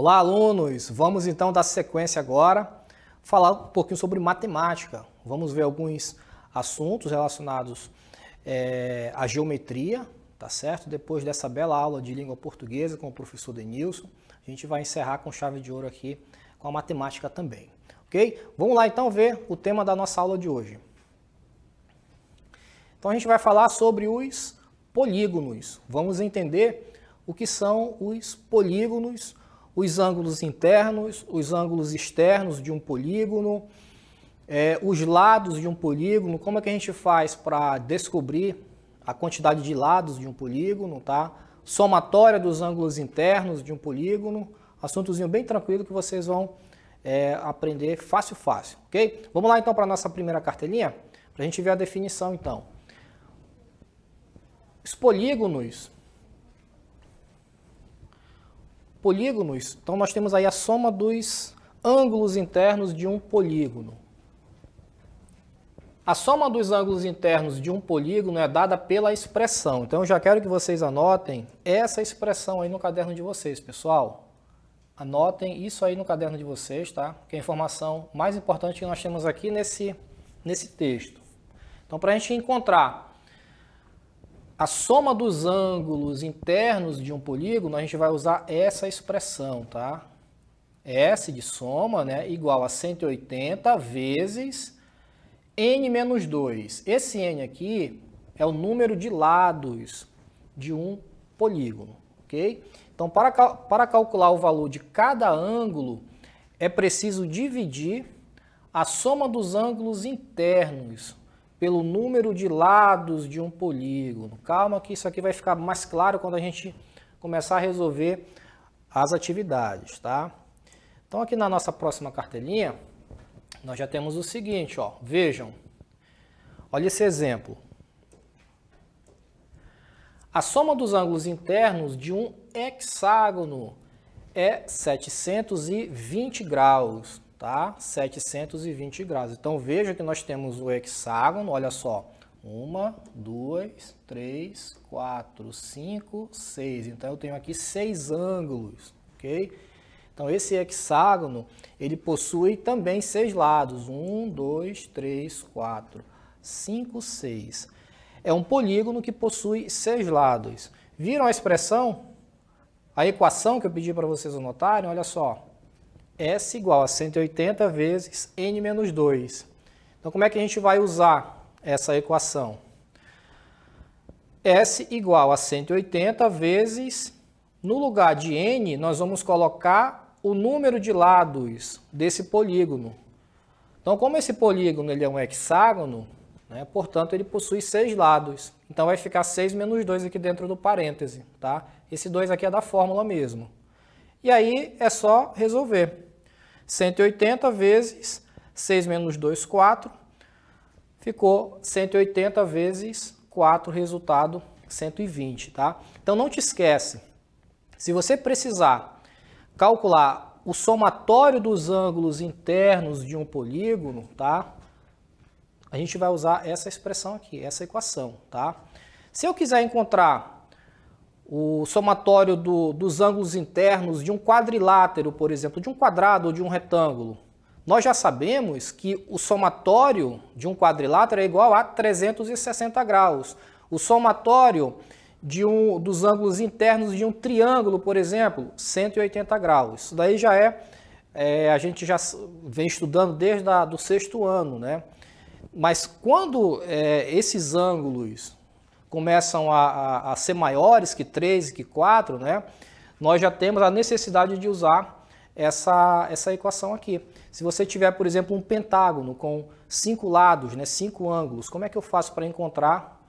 Olá, alunos! Vamos então dar sequência agora, falar um pouquinho sobre matemática. Vamos ver alguns assuntos relacionados à geometria, tá certo? Depois dessa bela aula de língua portuguesa com o professor Denilson, a gente vai encerrar com chave de ouro aqui com a matemática também, ok? Vamos lá então ver o tema da nossa aula de hoje. Então a gente vai falar sobre os polígonos. Vamos entender o que são os polígonos, os ângulos internos, os ângulos externos de um polígono, os lados de um polígono, como é que a gente faz para descobrir a quantidade de lados de um polígono, tá? Somatória dos ângulos internos de um polígono, assuntozinho bem tranquilo que vocês vão aprender fácil, ok? Vamos lá então para a nossa primeira cartelinha, para a gente ver a definição então. Os polígonos, então nós temos aí a soma dos ângulos internos de um polígono. A soma dos ângulos internos de um polígono é dada pela expressão. Então eu já quero que vocês anotem essa expressão aí no caderno de vocês, pessoal. Anotem isso aí no caderno de vocês, tá? Que é a informação mais importante que nós temos aqui nesse texto. Então para a gente encontrar a soma dos ângulos internos de um polígono, a gente vai usar essa expressão, tá? S de soma, né, igual a 180 vezes n menos 2. Esse n aqui é o número de lados de um polígono, ok? Então, para calcular o valor de cada ângulo, é preciso dividir a soma dos ângulos internos pelo número de lados de um polígono. Calma que isso aqui vai ficar mais claro quando a gente começar a resolver as atividades, tá? Então aqui na nossa próxima cartelinha, nós já temos o seguinte, ó, vejam, olha esse exemplo. A soma dos ângulos internos de um hexágono é 720 graus. Tá? 720 graus. Então veja que nós temos o hexágono, olha só, 1, 2, 3, 4, 5, 6. Então eu tenho aqui 6 ângulos, ok? Então esse hexágono, ele possui também 6 lados, 1, 2, 3, 4, 5, 6. É um polígono que possui 6 lados. Viram a expressão? A equação que eu pedi para vocês anotarem, olha só. S igual a 180 vezes n menos 2. Então, como é que a gente vai usar essa equação? S igual a 180 vezes, no lugar de n, nós vamos colocar o número de lados desse polígono. Então, como esse polígono ele é um hexágono, né, portanto, ele possui 6 lados. Então, vai ficar 6 menos 2 aqui dentro do parêntese. Tá? Esse 2 aqui é da fórmula mesmo. E aí, é só resolver. 180 vezes 6 menos 2, 4. Ficou 180 vezes 4, resultado 120, tá? Então não te esquece, se você precisar calcular o somatório dos ângulos internos de um polígono, tá? A gente vai usar essa expressão aqui, essa equação, tá? Se eu quiser encontrar o somatório dos ângulos internos de um quadrilátero, por exemplo, de um quadrado ou de um retângulo, nós já sabemos que o somatório de um quadrilátero é igual a 360 graus. O somatório dos ângulos internos de um triângulo, por exemplo, 180 graus. Isso daí já a gente já vem estudando desde do 6º ano, né? Mas quando esses ângulos começam a ser maiores que 3 e que 4, né, nós já temos a necessidade de usar essa equação aqui. Se você tiver, por exemplo, um pentágono com 5 lados, né, 5 ângulos, como é que eu faço para encontrar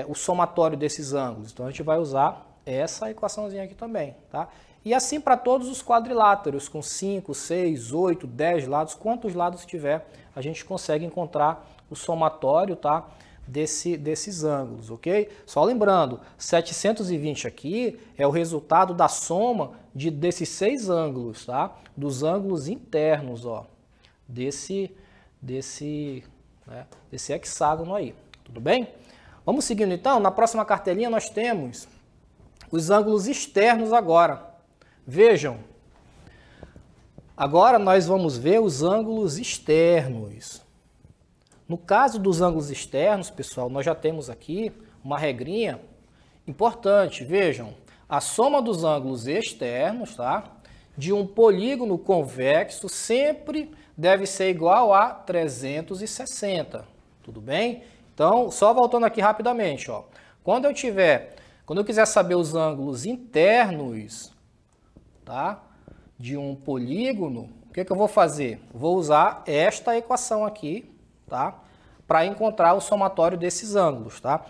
o somatório desses ângulos? Então a gente vai usar essa equaçãozinha aqui também, tá? E assim para todos os quadriláteros, com 5, 6, 8, 10 lados, quantos lados tiver, a gente consegue encontrar o somatório, tá? Desses ângulos, ok? Só lembrando, 720 aqui é o resultado da soma desses 6 ângulos, tá? Dos ângulos internos, ó, desse hexágono aí, tudo bem? Vamos seguindo então, na próxima cartelinha nós temos os ângulos externos agora. Vejam, Agora nós vamos ver os ângulos externos. No caso dos ângulos externos, pessoal, nós já temos aqui uma regrinha importante. Vejam, a soma dos ângulos externos, tá, de um polígono convexo sempre deve ser igual a 360. Tudo bem? Então, só voltando aqui rapidamente, ó. Quando eu quiser saber os ângulos internos, tá, de um polígono, o que eu vou fazer? Vou usar esta equação aqui, tá, para encontrar o somatório desses ângulos, tá?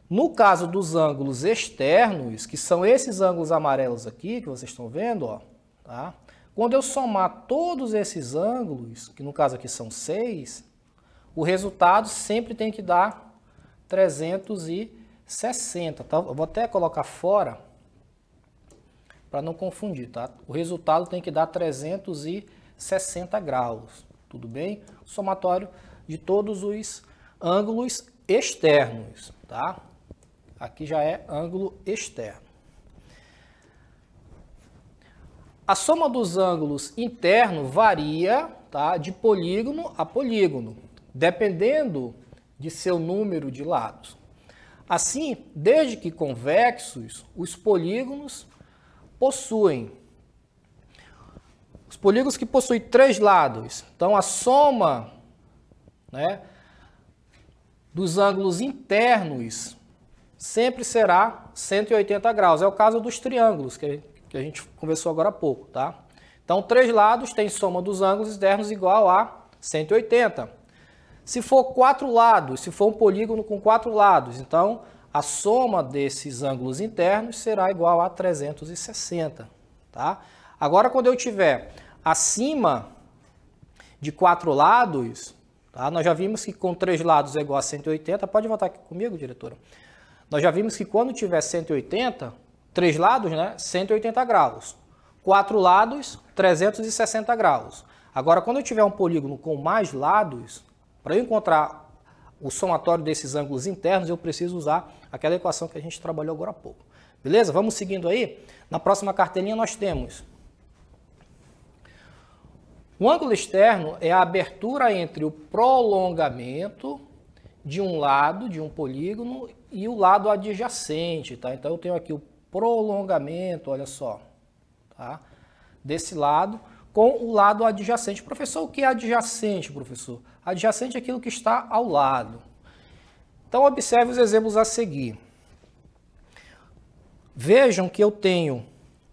No caso dos ângulos externos, que são esses ângulos amarelos aqui, que vocês estão vendo, ó, tá? Quando eu somar todos esses ângulos, que no caso aqui são 6, o resultado sempre tem que dar 360, tá? Eu vou até colocar fora para não confundir, tá? O resultado tem que dar 360 graus, tudo bem? Somatório de todos os ângulos externos, tá? Aqui já é ângulo externo. A soma dos ângulos internos varia, tá, de polígono a polígono, dependendo de seu número de lados. Assim, desde que convexos, os polígonos possuem. Os polígonos que possuem 3 lados. Então, a soma, né, dos ângulos internos sempre será 180 graus. É o caso dos triângulos, que a gente conversou agora há pouco, tá? Então, 3 lados tem soma dos ângulos externos igual a 180. Se for 4 lados, se for um polígono com 4 lados, então a soma desses ângulos internos será igual a 360, tá? Agora, quando eu tiver acima de 4 lados, tá? Nós já vimos que com 3 lados é igual a 180. Pode voltar aqui comigo, diretora? Nós já vimos que quando tiver 180, 3 lados, né? 180 graus. 4 lados, 360 graus. Agora, quando eu tiver um polígono com mais lados, para eu encontrar o somatório desses ângulos internos, eu preciso usar aquela equação que a gente trabalhou agora há pouco. Beleza? Vamos seguindo aí. Na próxima cartelinha nós temos o ângulo externo é a abertura entre o prolongamento de um lado, de um polígono, e o lado adjacente, tá? Então eu tenho aqui o prolongamento, olha só, tá? Desse lado com o lado adjacente. Professor, o que é adjacente, professor? Adjacente é aquilo que está ao lado. Então, observe os exemplos a seguir. Vejam que eu tenho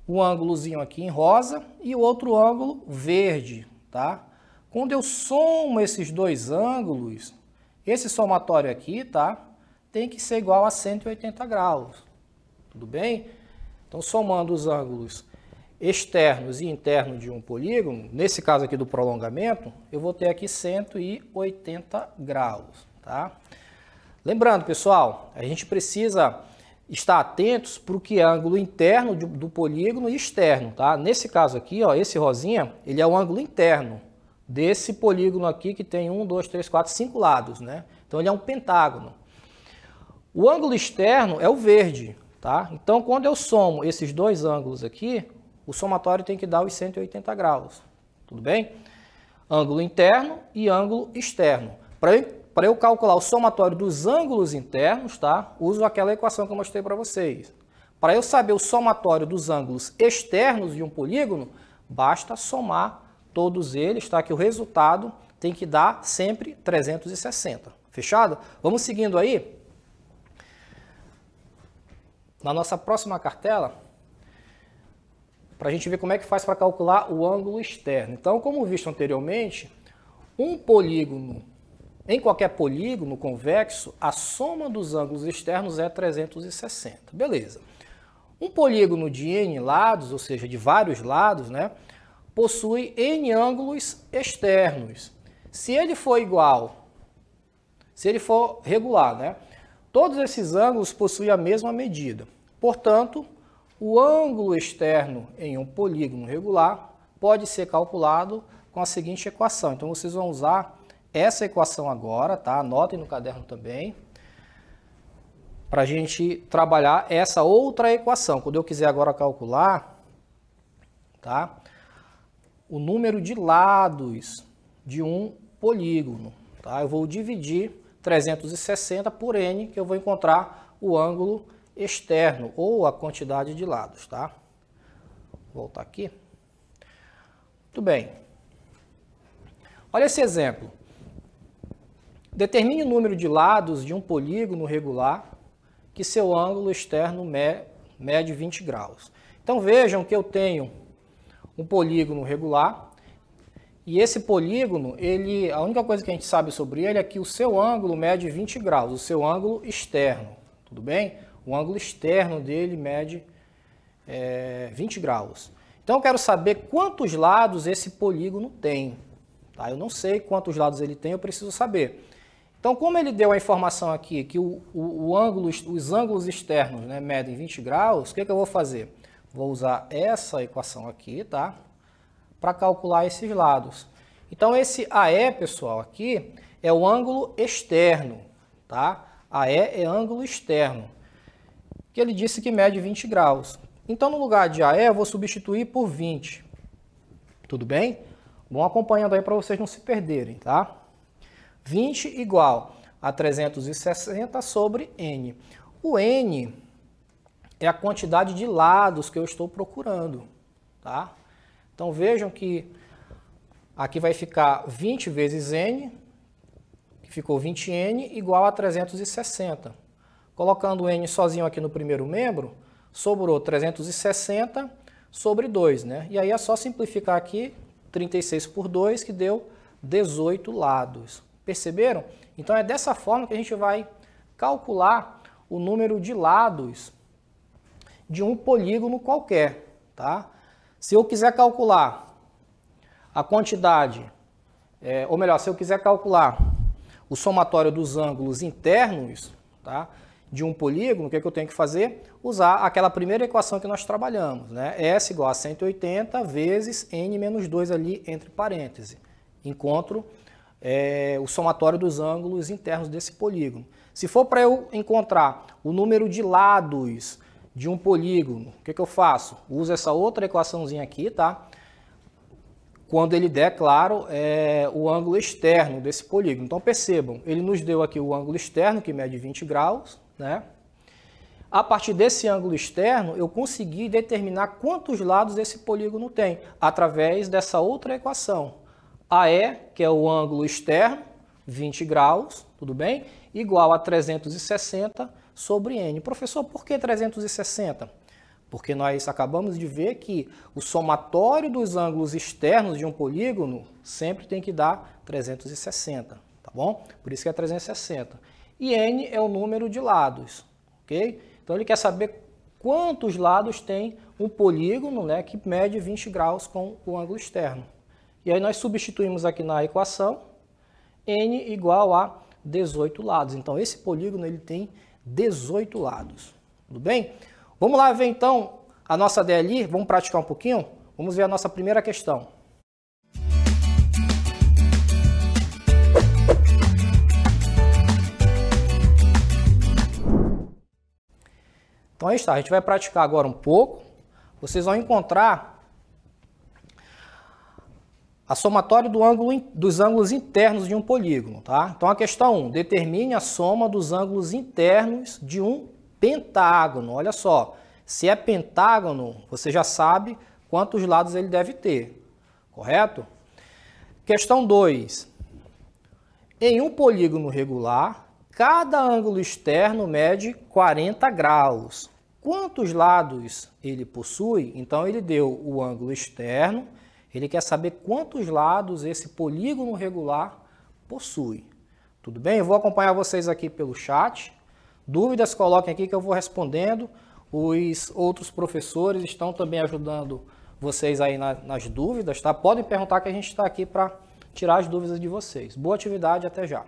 um ângulozinho aqui em rosa e o outro ângulo verde, tá? Quando eu somo esses dois ângulos, esse somatório aqui, tá, tem que ser igual a 180 graus. Tudo bem? Então, somando os ângulos externos e internos de um polígono, nesse caso aqui do prolongamento, eu vou ter aqui 180 graus, tá? Lembrando, pessoal, a gente precisa estar atentos para o que é ângulo interno do polígono e externo, tá? Nesse caso aqui, ó, esse rosinha, ele é o ângulo interno desse polígono aqui que tem 1, 2, 3, 4, 5 lados, né? Então ele é um pentágono. O ângulo externo é o verde, tá? Então quando eu somo esses dois ângulos aqui, o somatório tem que dar os 180 graus, tudo bem? Ângulo interno e ângulo externo. Para eu calcular o somatório dos ângulos internos, tá? Uso aquela equação que eu mostrei para vocês. Para eu saber o somatório dos ângulos externos de um polígono, basta somar todos eles, tá? Que o resultado tem que dar sempre 360. Fechado? Vamos seguindo aí. Na nossa próxima cartela, para a gente ver como é que faz para calcular o ângulo externo. Então, como visto anteriormente, um polígono, em qualquer polígono convexo, a soma dos ângulos externos é 360. Beleza. Um polígono de n lados, ou seja, de vários lados, né, possui n ângulos externos. Se ele for igual, se ele for regular, né, todos esses ângulos possuem a mesma medida. Portanto, o ângulo externo em um polígono regular pode ser calculado com a seguinte equação. Então, vocês vão usar essa equação agora, tá? Anotem no caderno também, para a gente trabalhar essa outra equação. Quando eu quiser agora calcular, tá? o número de lados de um polígono. Tá? Eu vou dividir 360 por n, que eu vou encontrar o ângulo externo, ou a quantidade de lados. Tá? Vou voltar aqui. Muito bem. Olha esse exemplo. Determine o número de lados de um polígono regular que seu ângulo externo mede 20 graus. Então vejam que eu tenho um polígono regular e esse polígono, a única coisa que a gente sabe sobre ele é que o seu ângulo mede 20 graus, o seu ângulo externo, tudo bem? O ângulo externo dele mede 20 graus. Então eu quero saber quantos lados esse polígono tem. Tá? Eu não sei quantos lados ele tem, eu preciso saber. Então, como ele deu a informação aqui que os ângulos externos, né, medem 20 graus, o que eu vou fazer? Vou usar essa equação aqui, tá? Para calcular esses lados. Então, esse AE, pessoal, aqui é o ângulo externo, tá? AE é ângulo externo, que ele disse que mede 20 graus. Então, no lugar de AE, eu vou substituir por 20. Tudo bem? Vão acompanhando aí para vocês não se perderem, tá? 20 igual a 360 sobre n. O n é a quantidade de lados que eu estou procurando, tá? Então vejam que aqui vai ficar 20 vezes n, que ficou 20n, igual a 360. Colocando o n sozinho aqui no primeiro membro, sobrou 360 sobre 2, né? E aí é só simplificar aqui, 36 por 2, que deu 18 lados. Perceberam? Então é dessa forma que a gente vai calcular o número de lados de um polígono qualquer, tá? Se eu quiser calcular a quantidade, ou melhor, se eu quiser calcular o somatório dos ângulos internos, tá, de um polígono, o que é que eu tenho que fazer? Usar aquela primeira equação que nós trabalhamos, né? S igual a 180 vezes n menos 2 ali entre parênteses. Encontro o somatório dos ângulos internos desse polígono. Se for para eu encontrar o número de lados de um polígono, o que eu faço? Uso essa outra equaçãozinha aqui, tá? Quando ele der, claro, o ângulo externo desse polígono. Então percebam, ele nos deu aqui o ângulo externo, que mede 20 graus, né? A partir desse ângulo externo, eu consegui determinar quantos lados esse polígono tem, através dessa outra equação. AE, que é o ângulo externo, 20 graus, tudo bem? Igual a 360 sobre n. Professor, por que 360? Porque nós acabamos de ver que o somatório dos ângulos externos de um polígono sempre tem que dar 360, tá bom? Por isso que é 360. E n é o número de lados, ok? Então ele quer saber quantos lados tem um polígono, né, que mede 20 graus com o ângulo externo. E aí nós substituímos aqui na equação n igual a 18 lados. Então esse polígono ele tem 18 lados. Tudo bem? Vamos lá ver então a nossa DLI, vamos praticar um pouquinho? Vamos ver a nossa primeira questão. Então aí está, a gente vai praticar agora um pouco. Vocês vão encontrar a somatória dos ângulos internos de um polígono, tá? Então a questão 1, determine a soma dos ângulos internos de um pentágono. Olha só, se é pentágono, você já sabe quantos lados ele deve ter, correto? Questão 2, em um polígono regular, cada ângulo externo mede 40 graus. Quantos lados ele possui? Então ele deu o ângulo externo. Ele quer saber quantos lados esse polígono regular possui. Tudo bem? Eu vou acompanhar vocês aqui pelo chat. Dúvidas, coloquem aqui que eu vou respondendo. Os outros professores estão também ajudando vocês aí nas dúvidas, tá? Podem perguntar que a gente está aqui para tirar as dúvidas de vocês. Boa atividade, até já.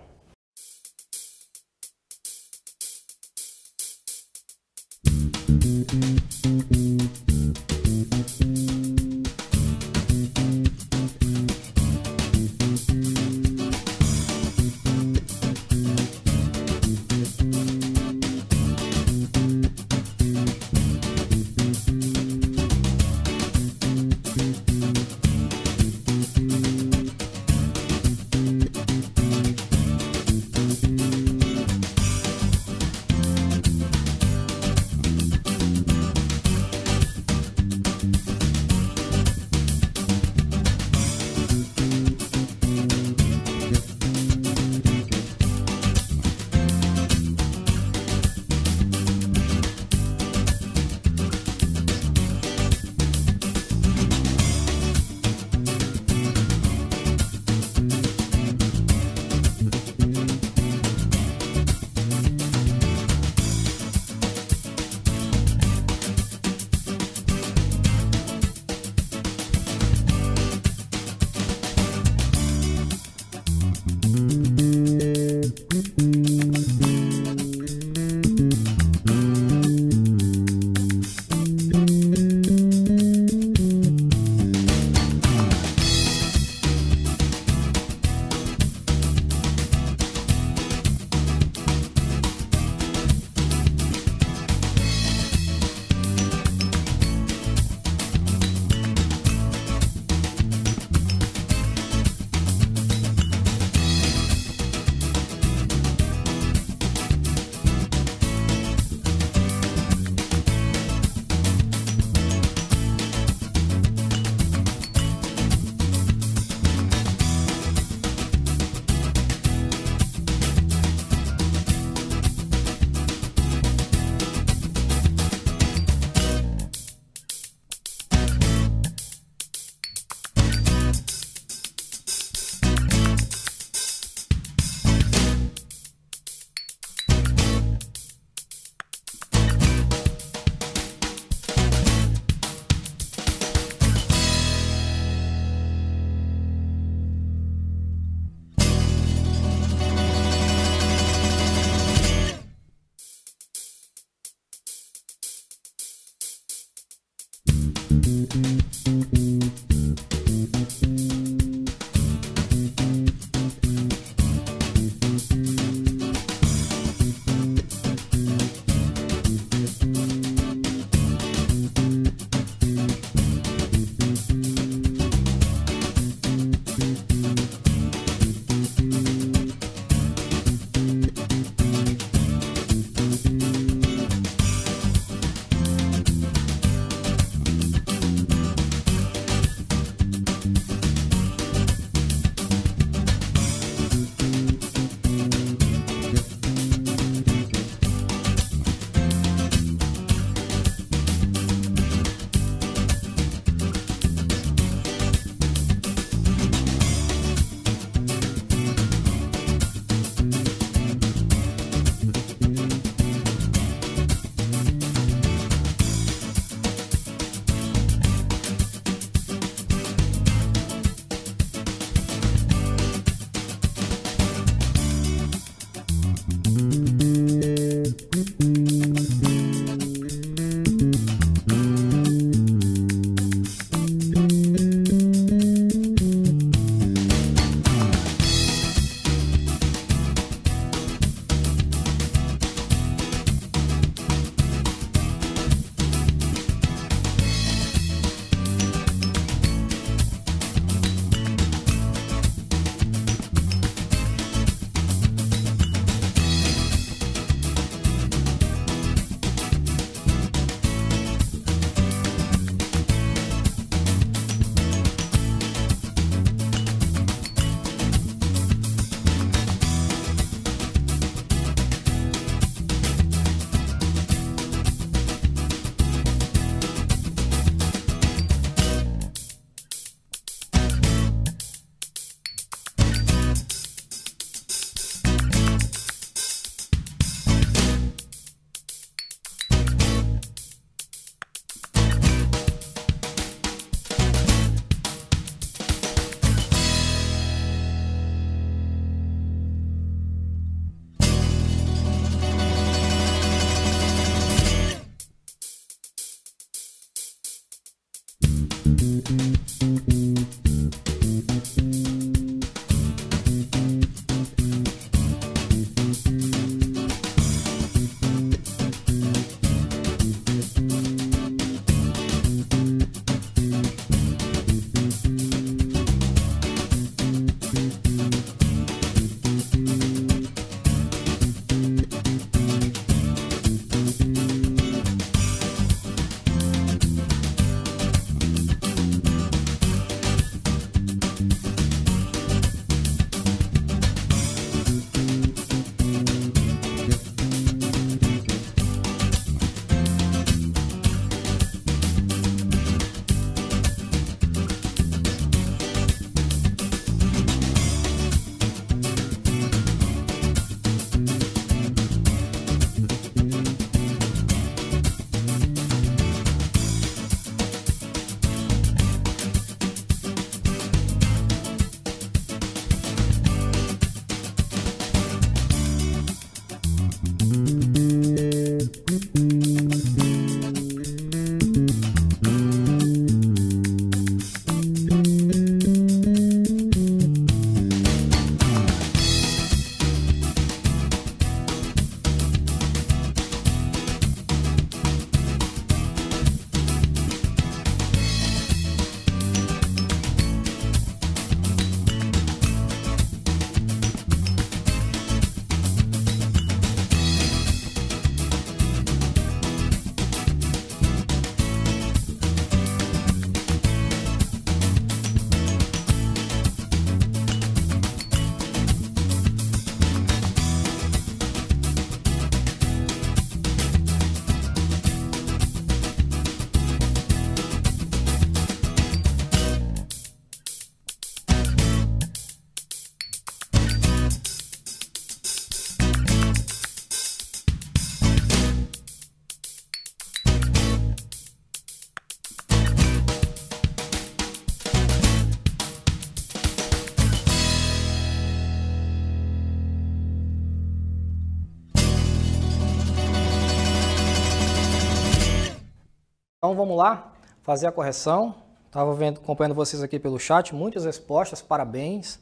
vamos lá fazer a correção. Estava acompanhando vocês aqui pelo chat, muitas respostas, parabéns.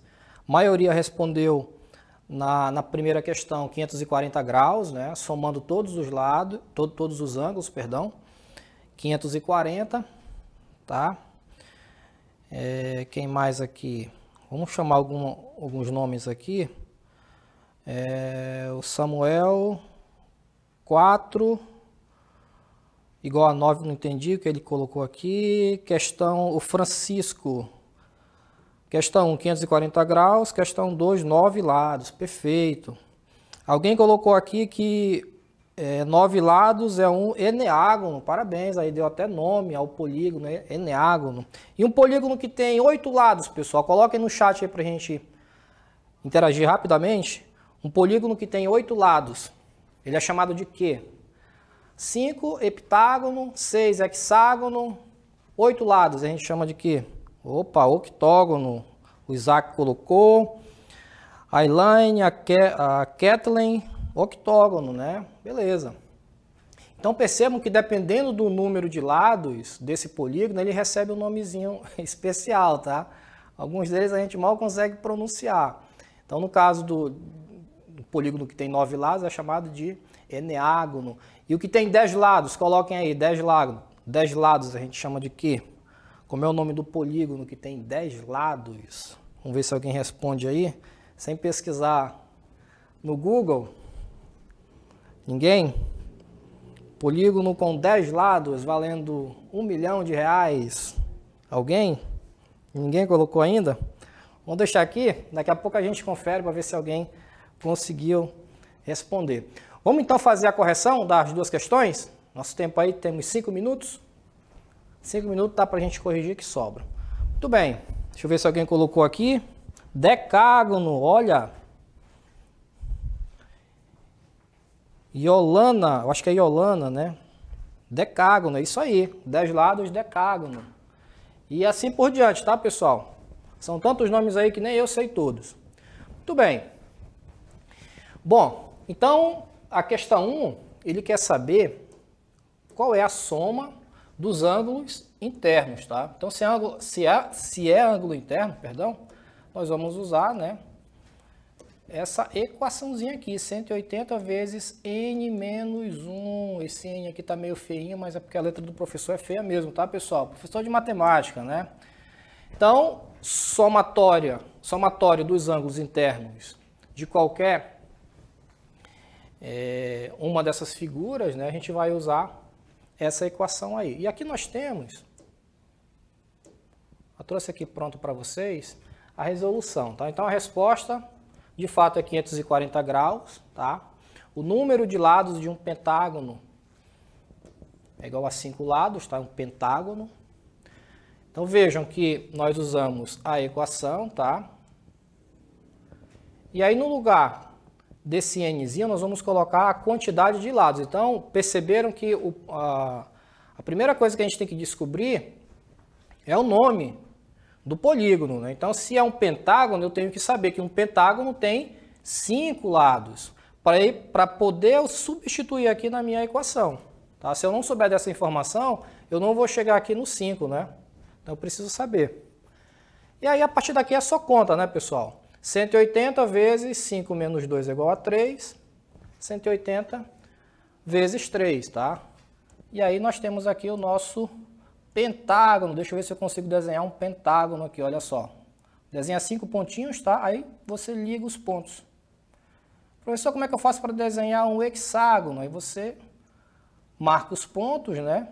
A maioria respondeu na primeira questão 540 graus, né? Somando todos os lados, todos os ângulos, perdão. 540, tá? Quem mais aqui? Vamos chamar alguns nomes aqui. O Samuel, 4, igual a 9, não entendi o que ele colocou aqui. O Francisco, questão 1, 540 graus, questão 2, 9 lados, perfeito. Alguém colocou aqui que 9 lados é um eneágono, parabéns, aí deu até nome ao polígono, eneágono. E um polígono que tem 8 lados, pessoal, coloquem no chat aí pra gente interagir rapidamente. Um polígono que tem 8 lados, ele é chamado de quê? 5 heptágono, 6 hexágono, 8 lados, a gente chama de quê? Opa, octógono, o Isaac colocou. A Elaine, a Kathleen, octógono, né? Beleza. Então percebam que dependendo do número de lados desse polígono, ele recebe um nomezinho especial, tá? Alguns deles a gente mal consegue pronunciar. Então no caso do polígono que tem 9 lados é chamado de eneágono. E o que tem 10 lados, coloquem aí, 10 lados. 10 lados a gente chama de quê? Como é o nome do polígono que tem 10 lados? Vamos ver se alguém responde aí, sem pesquisar no Google. Ninguém? Polígono com 10 lados valendo R$1 milhão. Alguém? Ninguém colocou ainda? Vamos deixar aqui, daqui a pouco a gente confere para ver se alguém conseguiu responder. Vamos então fazer a correção das duas questões? Nosso tempo aí, temos 5 minutos. 5 minutos dá para a gente corrigir que sobra. Muito bem, deixa eu ver se alguém colocou aqui. Decágono, olha. Yolana, eu acho que é Yolana, né? Decágono, é isso aí. 10 lados, decágono. E assim por diante, tá, pessoal? São tantos nomes aí que nem eu sei todos. Muito bem. Bom, então a questão 1, ele quer saber qual é a soma dos ângulos internos, tá? Então se é ângulo interno, perdão, nós vamos usar, né, essa equaçãozinha aqui, 180 vezes n menos 1. Esse n aqui tá meio feinho, mas é porque a letra do professor é feia mesmo, tá, pessoal? Professor de matemática, né? Então, somatório dos ângulos internos de qualquer uma dessas figuras, né, a gente vai usar essa equação aí. E aqui nós temos, eu trouxe aqui pronto para vocês, a resolução, tá? Então a resposta, de fato, é 540 graus, tá? O número de lados de um pentágono é igual a 5 lados, tá? Um pentágono. Então vejam que nós usamos a equação, tá? E aí no lugar desse nzinho nós vamos colocar a quantidade de lados. Então perceberam que a primeira coisa que a gente tem que descobrir é o nome do polígono, né? Então se é um pentágono, eu tenho que saber que um pentágono tem 5 lados, para poder eu substituir aqui na minha equação, tá? Se eu não souber dessa informação, eu não vou chegar aqui no 5, né? Então eu preciso saber. E aí a partir daqui é só conta, né, pessoal? 180 vezes 5 menos 2 é igual a 3. 180 vezes 3, tá? E aí nós temos aqui o nosso pentágono. Deixa eu ver se eu consigo desenhar um pentágono aqui, olha só. Desenha 5 pontinhos, tá? Aí você liga os pontos. Professor, como é que eu faço para desenhar um hexágono? Aí você marca os pontos, né?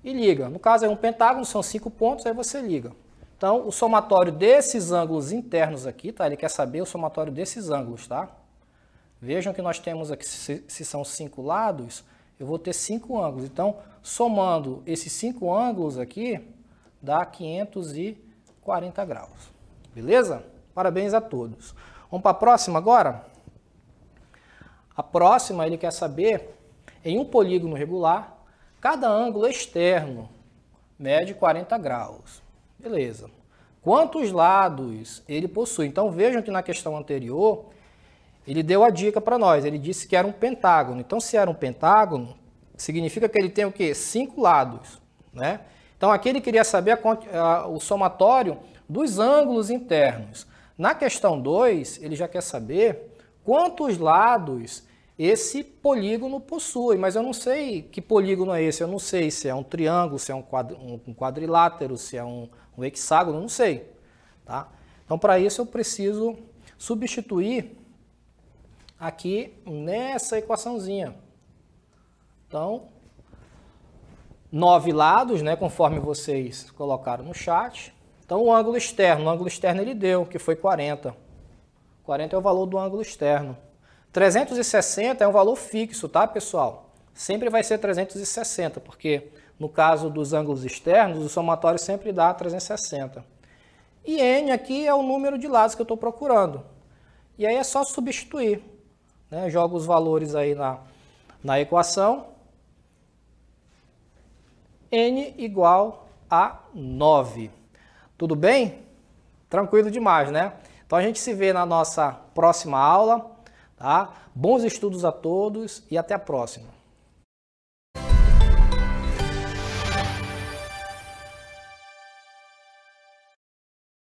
E liga. No caso é um pentágono, são 5 pontos, aí você liga. Então, o somatório desses ângulos internos aqui, tá? Ele quer saber o somatório desses ângulos, tá? Vejam que nós temos aqui, se são 5 lados, eu vou ter 5 ângulos. Então, somando esses 5 ângulos aqui, dá 540 graus. Beleza? Parabéns a todos. Vamos para a próxima agora? A próxima, ele quer saber, em um polígono regular, cada ângulo externo mede 40 graus. Beleza. Quantos lados ele possui? Então vejam que na questão anterior, ele deu a dica para nós. Ele disse que era um pentágono. Então se era um pentágono, significa que ele tem o quê? 5 lados, né? Então aqui ele queria saber o somatório dos ângulos internos. Na questão 2, ele já quer saber quantos lados esse polígono possui, mas eu não sei que polígono é esse, eu não sei se é um triângulo, se é um quadrilátero, se é um hexágono, não sei. Tá? Então para isso eu preciso substituir aqui nessa equaçãozinha. Então, 9 lados, né, conforme vocês colocaram no chat. Então o ângulo externo ele deu, que foi 40. 40 é o valor do ângulo externo. 360 é um valor fixo, tá, pessoal? Sempre vai ser 360, porque no caso dos ângulos externos, o somatório sempre dá 360. E N aqui é o número de lados que eu estou procurando. E aí é só substituir. Né? Jogo os valores aí na equação. N igual a 9. Tudo bem? Tranquilo demais, né? Então a gente se vê na nossa próxima aula. Tá? Bons estudos a todos e até a próxima.